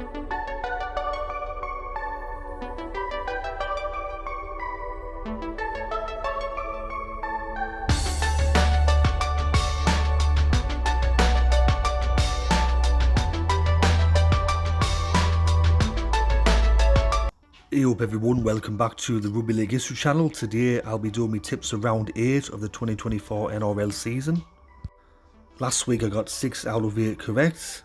Hey up everyone, welcome back to the Rugby League History channel. Today I'll be doing my tips for round 8 of the 2024 NRL season. Last week I got 6 out of 8 correct.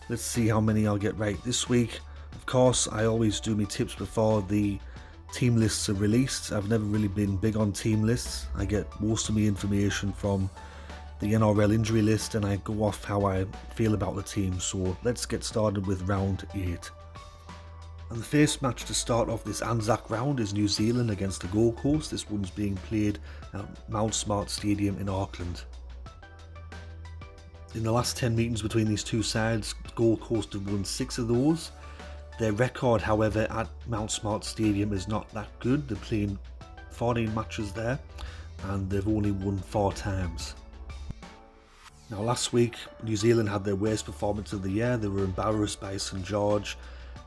Let's see how many I'll get right this week. Of course, I always do my tips before the team lists are released. I've never really been big on team lists. I get most of my information from the NRL injury list and I go off how I feel about the team. So let's get started with round 8. And the first match to start off this ANZAC round is New Zealand against the Gold Coast. This one's being played at Mount Smart Stadium in Auckland. In the last 10 meetings between these two sides, Gold Coast have won 6 of those. Their record, however, at Mount Smart Stadium is not that good. They're playing 14 matches there and they've only won 4 times. Now last week, New Zealand had their worst performance of the year. They were embarrassed by St George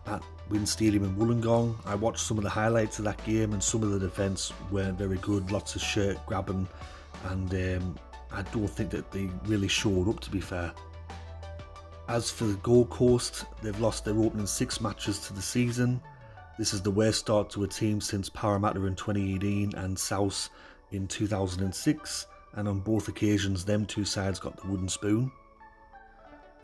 at Wynn Stadium in Wollongong. I watched some of the highlights of that game and some of the defence weren't very good, lots of shirt grabbing, and I don't think that they really showed up, to be fair. As for the Gold Coast, they've lost their opening 6 matches to the season. This is the worst start to a team since Parramatta in 2018 and South in 2006, and on both occasions them two sides got the wooden spoon.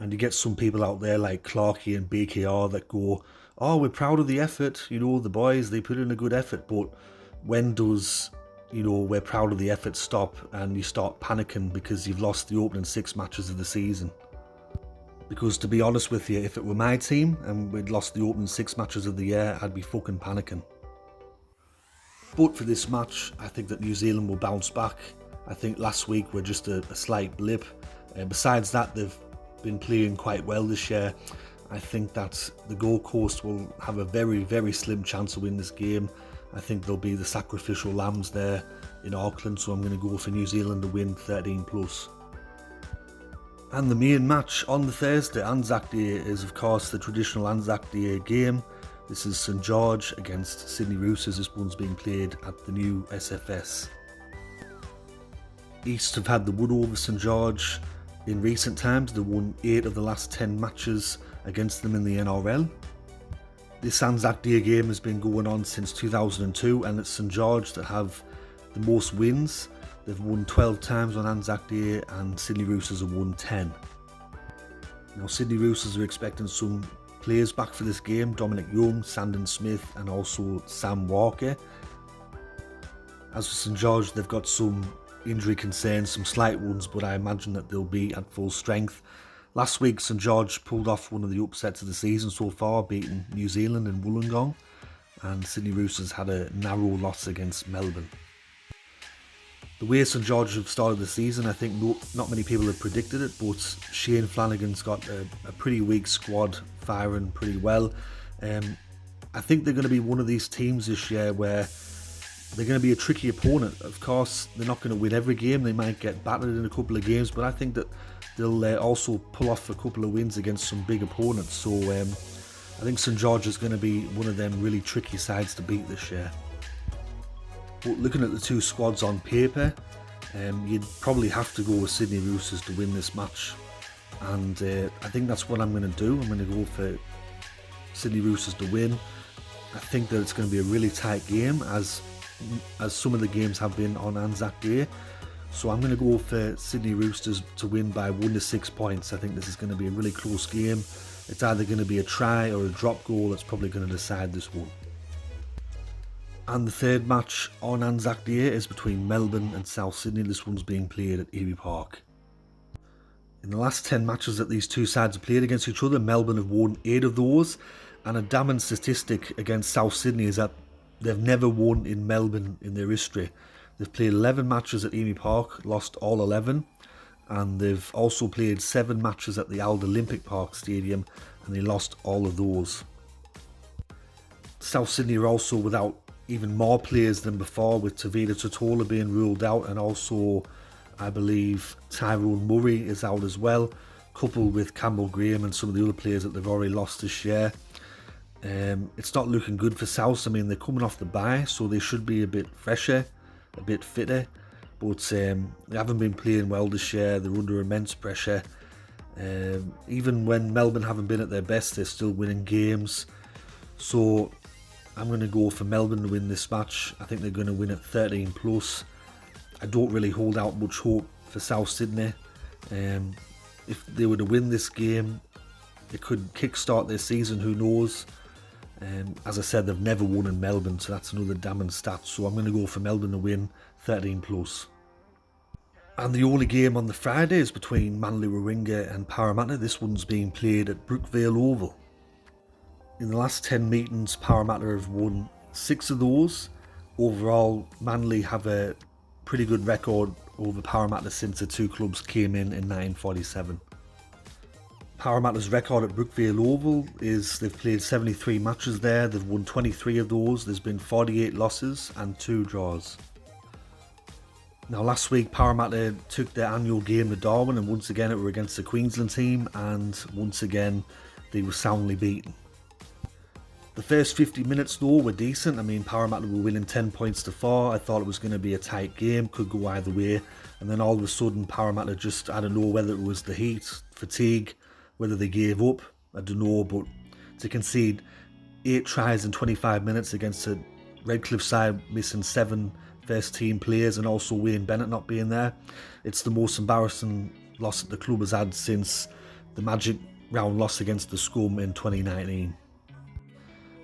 And you get some people out there like Clarkey and BKR that go, oh, we're proud of the effort, you know, the boys, they put in a good effort, but when does, you know, we're proud of the effort stop and you start panicking because you've lost the opening 6 matches of the season? Because to be honest with you, if it were my team and we'd lost the opening 6 matches of the year, I'd be fucking panicking. But for this match, I think that New Zealand will bounce back. I think last week were just a slight blip. Besides that, they've been playing quite well this year. I think that the Gold Coast will have a very, very slim chance to win this game. I think they'll be the sacrificial lambs there in Auckland, so I'm going to go for New Zealand to win 13+. And the main match on the Thursday, ANZAC Day, is of course the traditional ANZAC Day game. This is St George against Sydney Roosters. This one's being played at the new SFS. East have had the wood over St George. In recent times, they won 8 of the last 10 matches against them in the NRL. This ANZAC Day game has been going on since 2002 and it's St George that have the most wins. They've won 12 times on ANZAC Day and Sydney Roosters have won 10. Now Sydney Roosters are expecting some players back for this game, Dominic Young, Sandon Smith and also Sam Walker. As for St George, they've got some injury concerns, some slight ones, but I imagine that they'll be at full strength. Last week St George pulled off one of the upsets of the season so far, beating New Zealand in Wollongong, and Sydney Roosters had a narrow loss against Melbourne. The way St George have started the season, I think not many people have predicted it, but Shane Flanagan's got a pretty weak squad firing pretty well. I think they're going to be one of these teams this year where they're going to be a tricky opponent. Of course, they're not going to win every game. They might get battered in a couple of games, but I think that they'll also pull off a couple of wins against some big opponents. So I think St George is going to be one of them really tricky sides to beat this year. But looking at the two squads on paper, you'd probably have to go with Sydney Roosters to win this match. And I think that's what I'm going to do. I'm going to go for Sydney Roosters to win. I think that it's going to be a really tight game, as some of the games have been on ANZAC Day. So I'm going to go for Sydney Roosters to win by 1 to 6 points. I think this is going to be a really close game. It's either going to be a try or a drop goal that's probably going to decide this one. And the third match on ANZAC Day is between Melbourne and South Sydney. This one's being played at Ewey Park. In the last 10 matches that these two sides have played against each other, Melbourne have won 8 of those. And a damning statistic against South Sydney is that they've never won in Melbourne in their history. They've played 11 matches at Ewey Park, lost all 11. And they've also played 7 matches at the Alder Olympic Park Stadium and they lost all of those. South Sydney are also without even more players than before, with Tavita Totola being ruled out, and also I believe Tyrone Murray is out as well, coupled with Campbell Graham and some of the other players that they've already lost this year. It's not looking good for South. I mean, they're coming off the bye, so they should be a bit fresher, a bit fitter. But they haven't been playing well this year. They're under immense pressure. Even when Melbourne haven't been at their best, they're still winning games. So I'm going to go for Melbourne to win this match. I think they're going to win at 13 plus. I don't really hold out much hope for South Sydney. If they were to win this game, it could kickstart their season, who knows. As I said, they've never won in Melbourne, so that's another damning stat. So I'm going to go for Melbourne to win 13 plus. And the only game on the Friday is between Manly-Warringah and Parramatta. This one's being played at Brookvale Oval. In the last 10 meetings, Parramatta have won 6 of those. Overall, Manly have a pretty good record over Parramatta since the two clubs came in 1947. Parramatta's record at Brookvale Oval is they've played 73 matches there. They've won 23 of those. There's been 48 losses and 2 draws. Now, last week Parramatta took their annual game to Darwin, and once again it were against the Queensland team, and once again they were soundly beaten. The first 50 minutes though were decent. I mean, Parramatta were winning 10 points to 4. I thought it was going to be a tight game, could go either way, and then all of a sudden Parramatta just, I don't know whether it was the heat, fatigue, whether they gave up, I don't know, but to concede 8 tries in 25 minutes against a Redcliffe side missing 7 first team players and also Wayne Bennett not being there, it's the most embarrassing loss that the club has had since the Magic round loss against the Scum in 2019.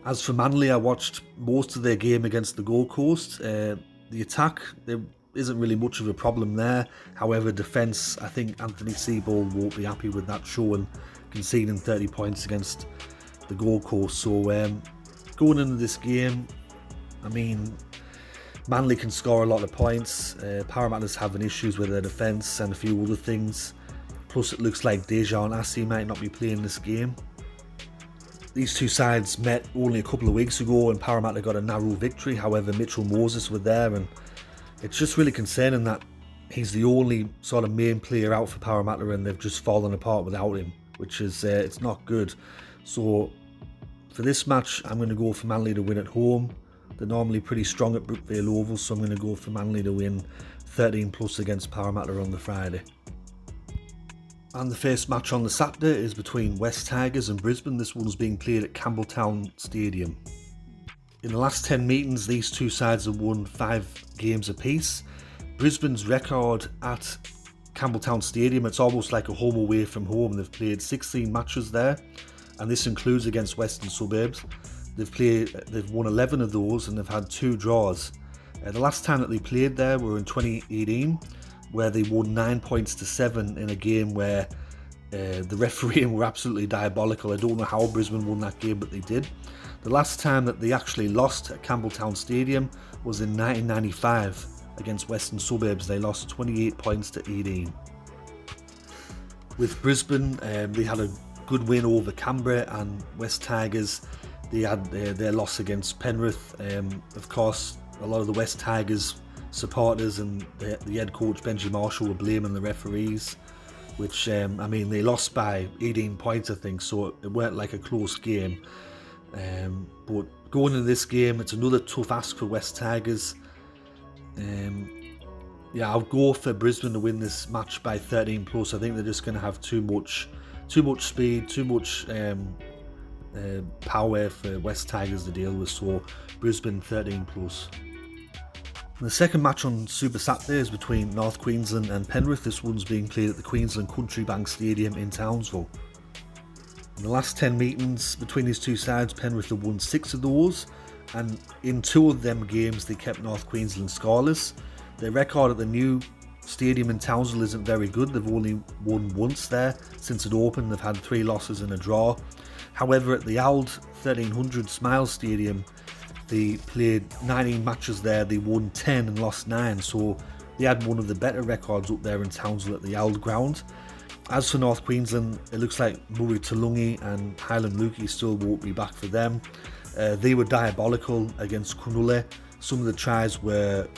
As for Manly, I watched most of their game against the Gold Coast. The attack, there isn't really much of a problem there. However, defence, I think Anthony Seibold won't be happy with that showing, conceding 30 points against the Gold Coast. So going into this game, I mean, Manly can score a lot of points. Parramatta's having issues with their defence and a few other things. Plus, it looks like Dejan Assi might not be playing this game. These two sides met only a couple of weeks ago and Parramatta got a narrow victory. However, Mitchell Moses were there, and it's just really concerning that he's the only sort of main player out for Parramatta and they've just fallen apart without him, which is it's not good. So for this match, I'm going to go for Manly to win at home. They're normally pretty strong at Brookvale Oval, so I'm going to go for Manly to win 13 plus against Parramatta on the Friday. And the first match on the Saturday is between West Tigers and Brisbane. This one's being played at Campbelltown Stadium. In the last 10 meetings, these two sides have won 5 games apiece. Brisbane's record at Campbelltown Stadium, it's almost like a home away from home. They've played 16 matches there, and this includes against Western Suburbs. They've won 11 of those and they've had 2 draws. The last time that they played there were in 2018, where they won 9 points to 7 in a game where the refereeing were absolutely diabolical. I don't know how Brisbane won that game, but they did. The last time that they actually lost at Campbelltown Stadium was in 1995 against Western Suburbs. They lost 28 points to 18. With Brisbane, they had a good win over Canberra, and West Tigers, they had their loss against Penrith. Of course, a lot of the West Tigers supporters and the head coach Benji Marshall were blaming the referees, which I mean, they lost by 18 points I think, so it weren't like a close game. But going into this game, it's another tough ask for West Tigers. Yeah, I'll go for Brisbane to win this match by 13 plus. I think they're just going to have too much speed, too much power for West Tigers to deal with. So Brisbane 13 plus. And the second match on Super Saturday is between North Queensland and Penrith. This one's being played at the Queensland Country Bank Stadium in Townsville. In the last 10 meetings between these two sides, Penrith have won 6 of those, and in 2 of them games they kept North Queensland scoreless. Their record at the new stadium in Townsville isn't very good. They've only won once there since it opened. They've had 3 losses and a draw. However, at the old 1300 Smiles Stadium, they played 19 matches there. They won 10 and lost 9, so they had one of the better records up there in Townsville at the old ground. As for North Queensland, it looks like Murray Tulungi and Highland Lukey still won't be back for them. They were diabolical against Cronulla. Some of the tries were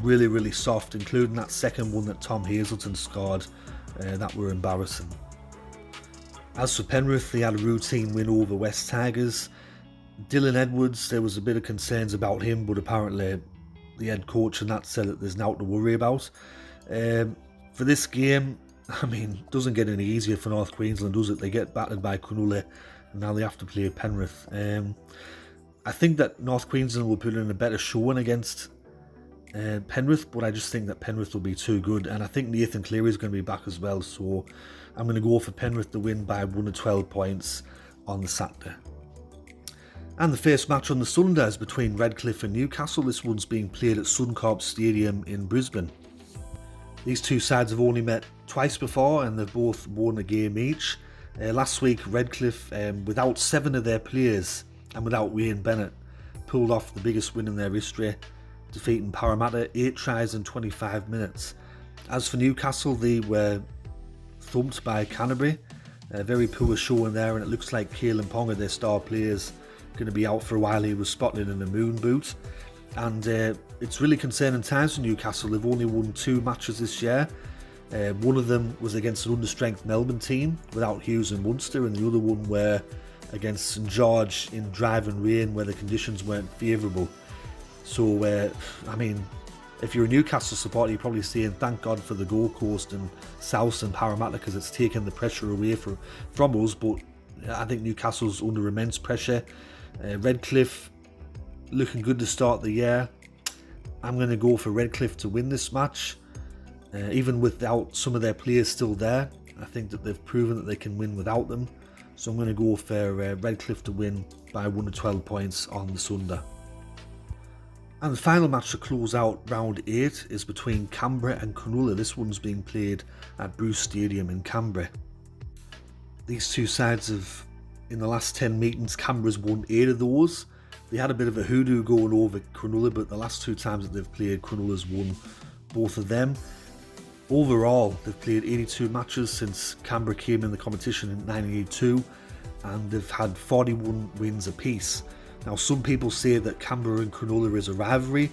really, really soft, including that second one that Tom Hazelton scored. That were embarrassing. As for Penrith, they had a routine win over West Tigers. Dylan Edwards, there was a bit of concerns about him, but apparently the head coach and that said that there's nothing to worry about. For this game, I mean, doesn't get any easier for North Queensland, does it? They get battered by Cronulla, and now they have to play Penrith. I think that North Queensland will put in a better showing against Penrith, but I just think that Penrith will be too good, and I think Nathan Cleary is going to be back as well, so I'm going to go for Penrith to win by 1 to 12 points on the Saturday. And the first match on the Sunday is between Redcliffe and Newcastle. This one's being played at Suncorp Stadium in Brisbane. These two sides have only met twice before and they've both won a game each. Last week, Redcliffe, without 7 of their players and without Wayne Bennett, pulled off the biggest win in their history, defeating Parramatta 8 tries in 25 minutes. As for Newcastle, they were thumped by Canberra. A very poor showing there, and it looks like Kalen Ponga, their star players, going to be out for a while. He was spotted in a moon boot, and it's really concerning times for Newcastle. They've only won 2 matches this year. One of them was against an understrength Melbourne team without Hughes and Munster, and the other one were against St George in driving rain where the conditions weren't favourable. So I mean, if you're a Newcastle supporter, you're probably saying thank God for the Gold Coast and South and Parramatta, because it's taken the pressure away from us. But I think Newcastle's under immense pressure. Redcliffe looking good to start the year. I'm going to go for Redcliffe to win this match. Even without some of their players still there, I think that they've proven that they can win without them. So I'm going to go for Redcliffe to win by 1 to 12 points on the Sunday. And the final match to close out round 8 is between Canberra and Cronulla. This one's being played at Bruce Stadium in Canberra. These two sides have, in the last 10 meetings, Canberra's won 8 of those. They had a bit of a hoodoo going over Cronulla, but the last 2 times that they've played, Cronulla's won both of them. Overall, they've played 82 matches since Canberra came in the competition in 1982, and they've had 41 wins apiece. Now, some people say that Canberra and Cronulla is a rivalry.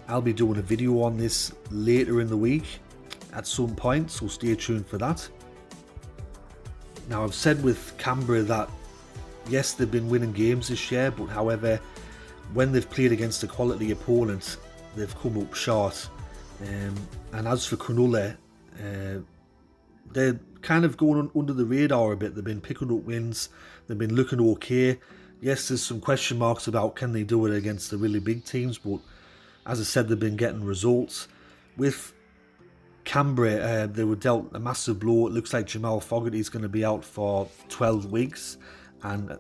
I'll be doing a video on this later in the week at some point, so stay tuned for that. Now, I've said with Canberra that yes, they've been winning games this year, but however, when they've played against a quality opponent, they've come up short. And as for Cronulla, they're kind of going under the radar a bit. They've been picking up wins, they've been looking okay. Yes, there's some question marks about can they do it against the really big teams, but as I said, they've been getting results. With Canberra, they were dealt a massive blow. It looks like Jamal Fogarty's going to be out for 12 weeks. And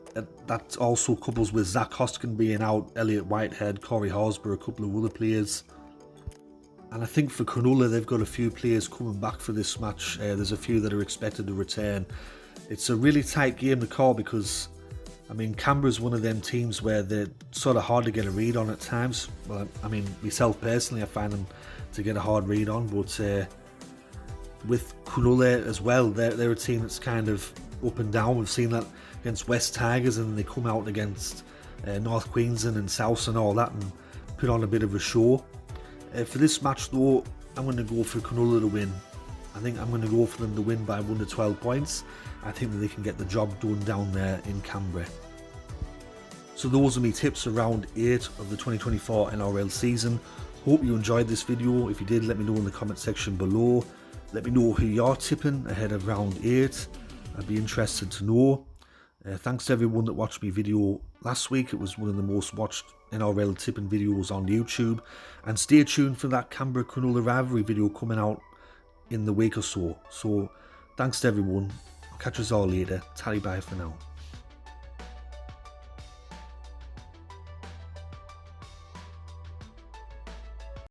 that also couples with Zach Hoskin being out, Elliot Whitehead, Corey Horsburgh, a couple of other players. And I think for Cronulla, they've got a few players coming back for this match. There's a few that are expected to return. It's a really tight game to call because, I mean, Canberra's one of them teams where they're sort of hard to get a read on at times. Well, I mean, myself personally, I find them to get a hard read on. But with Cronulla as well, they're a team that's kind of up and down. We've seen that against West Tigers, and they come out against North Queensland and South and all that and put on a bit of a show. For this match though, I'm going to go for Cronulla to win. I think I'm going to go for them to win by 1 to 12 points. I think that they can get the job done down there in Canberra. So those are my tips around 8 of the 2024 NRL season. Hope you enjoyed this video. If you did, let me know in the comment section below. Let me know who you're tipping ahead of round 8. I'd be interested to know. Thanks to everyone that watched my video last week. It was one of the most watched NRL tipping videos on YouTube. And stay tuned for that Canberra-Cronulla rivalry video coming out in the week or so. So thanks to everyone. I'll catch us all later. Tally bye for now.